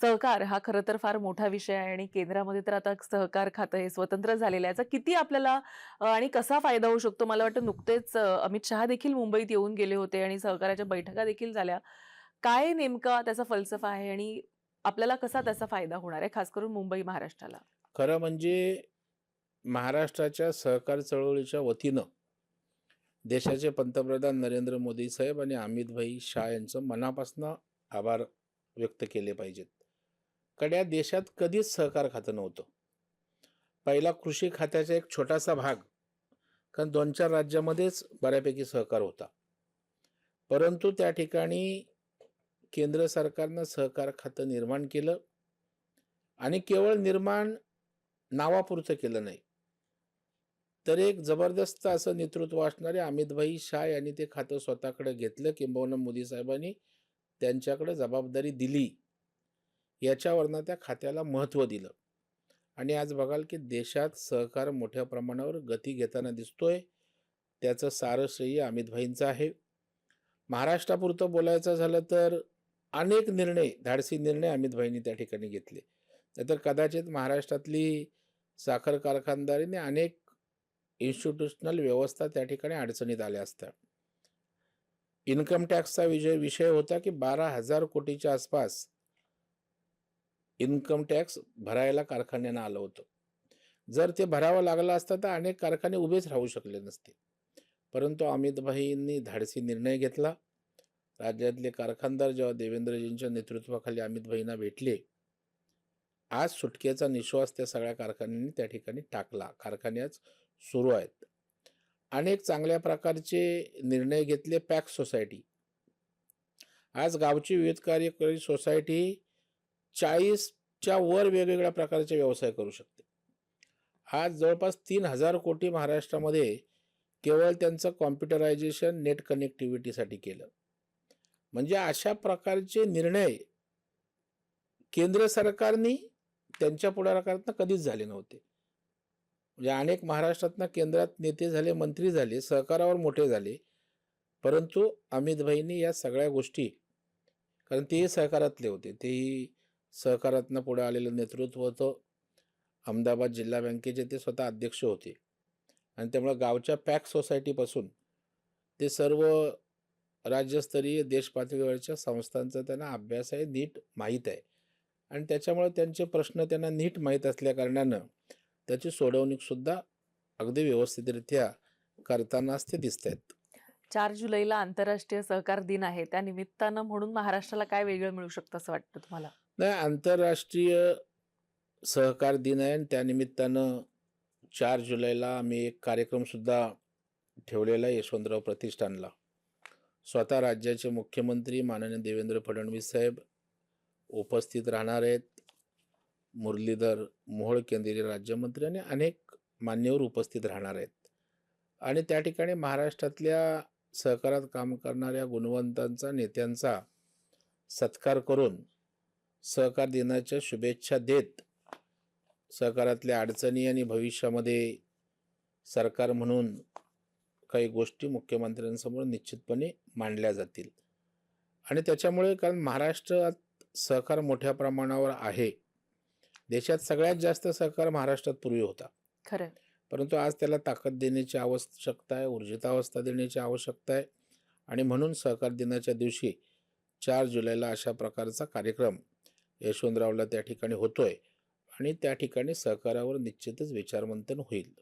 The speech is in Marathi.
सहकार हा खरं तर फार मोठा विषय आहे आणि केंद्रामध्ये तर आता सहकार खातं हे स्वतंत्र झालेलं आहे. याचा किती आपल्याला आणि कसा फायदा होऊ शकतो? मला वाटतं नुकतेच अमित शहा देखील मुंबईत येऊन गेले होते आणि सहकाराच्या बैठका देखील झाल्या. काय नेमका त्याचा फलसफा आहे आणि आपल्याला कसा त्याचा फायदा होणार आहे, खास करून मुंबई, महाराष्ट्राला? खरं म्हणजे महाराष्ट्राच्या सहकार चळवळीच्या वतीनं देशाचे पंतप्रधान नरेंद्र मोदी साहेब आणि अमितभाई शाह यांचं मनापासून आभार व्यक्त केले पाहिजेत. कारण या देशात कधीच सहकार खातं नव्हतं. पहिला कृषी खात्याचा एक छोटासा भाग, कारण 2-4 राज्यामध्येच बऱ्यापैकी सहकार होता. परंतु त्या ठिकाणी केंद्र सरकारनं सहकार खातं निर्माण केलं आणि केवळ निर्माण नावापुरतं केलं नाही. तर एक जबरदस्त असं नेतृत्व असणारे अमितभाई शाह यांनी ते खातं स्वतःकडे घेतलं, किंबहुना मोदी साहेबांनी त्यांच्याकडे जबाबदारी दिली. याच्यावरनं त्या खात्याला महत्त्व दिलं आणि आज बघाल की देशात सहकार मोठ्या प्रमाणावर गती घेताना दिसतोय. त्याचं सारं श्रेय अमितभाईंचं आहे. महाराष्ट्रापुरतं बोलायचं झालं तर अनेक निर्णय, धाडसी निर्णय अमितभाईंनी त्या ठिकाणी घेतले. नाहीतर कदाचित महाराष्ट्रातली साखर कारखानदारीने अनेक इन्स्टिट्यूशनल व्यवस्था त्या ठिकाणी अडचणीत आल्या असत्या. इन्कम टॅक्सचा विषय होता की 12,000 कोटीच्या आसपास इन्कम टॅक्स भरायला कारखान्यांना आलं होतं. जर ते भरावं लागलं असतं तर अनेक कारखाने उभेच राहू शकले नसते. परंतु अमितभाईंनी धाडसी निर्णय घेतला. राज्यातले कारखानदार जेव्हा देवेंद्रजींच्या नेतृत्वाखाली अमितभाईंना भेटले, आज सुटकेचा निश्वास त्या सगळ्या कारखान्यांनी त्या ठिकाणी टाकला. कारखाने आज सुरू आहेत. अनेक चांगल्या प्रकारचे निर्णय घेतले. पॅक्स सोसायटी, आज गावची विविध कार्यकारी सोसायटी 40च्या वर वेगवेगळ्या प्रकारचे व्यवसाय करू शकते. आज जवळपास 3,000 कोटी महाराष्ट्रामध्ये केवळ त्यांचं कॉम्प्युटरायझेशन, नेट कनेक्टिव्हिटीसाठी केलं. म्हणजे अशा प्रकारचे निर्णय केंद्र सरकारने त्यांच्या पुढाकारातनं कधीच झाले नव्हते. म्हणजे अनेक महाराष्ट्रातनं केंद्रात नेते झाले, मंत्री झाले, सहकारावर मोठे झाले. परंतु अमितभाईंनी या सगळ्या गोष्टी, कारण तेही सहकारातले होते, तेही सहकारातनं पुढे आलेलं नेतृत्व होतं. अहमदाबाद जिल्हा बँकेचे ते स्वतः अध्यक्ष होते आणि त्यामुळे गावच्या पॅक सोसायटीपासून ते सर्व राज्यस्तरीय देश पातळीवरच्या संस्थांचा त्यांना अभ्यास आहे, नीट माहीत आहे आणि त्याच्यामुळे त्यांचे प्रश्न त्यांना नीट माहीत असल्या कारणानं त्याची सोडवणूकसुद्धा अगदी व्यवस्थितरित्या करतानाच ते दिसत आहेत. 4 जुलैला आंतरराष्ट्रीय सहकार दिन आहे. त्या निमित्तानं म्हणून महाराष्ट्राला काय वेगळं मिळू शकतं असं वाटतं तुम्हाला? नाही, आंतरराष्ट्रीय सहकार दिन आहे आणि त्यानिमित्तानं 4 जुलैला आम्ही एक कार्यक्रमसुद्धा ठेवलेला आहे यशवंतराव प्रतिष्ठानला. स्वतः राज्याचे मुख्यमंत्री माननीय देवेंद्र फडणवीस साहेब उपस्थित राहणार आहेत. मुरलीधर मोहोळ केंद्रीय राज्यमंत्री आणि अनेक मान्यवर उपस्थित राहणार आहेत आणि त्या ठिकाणी महाराष्ट्रातल्या सहकारात काम करणाऱ्या गुणवंतांचा, नेत्यांचा सत्कार करून सहकार दिनाच्या शुभेच्छा देत सहकारातल्या अडचणी आणि भविष्यामध्ये सरकार म्हणून काही गोष्टी मुख्यमंत्र्यांसमोर निश्चितपणे मांडल्या जातील आणि त्याच्यामुळे, कारण महाराष्ट्रात सहकार मोठ्या प्रमाणावर आहे. देशात सगळ्यात जास्त सहकार महाराष्ट्रात पूर्वी होता. खरं. परंतु आज त्याला ताकद देण्याची आवश्यकता आहे, ऊर्जितावस्था देण्याची आवश्यकता आहे आणि म्हणून सहकार दिनाच्या दिवशी 4 जुलैला अशा प्रकारचा कार्यक्रम यशवंतरावला त्या ठिकाणी होतोय आणि त्या ठिकाणी सहकारावर निश्चितच विचारमंथन होईल.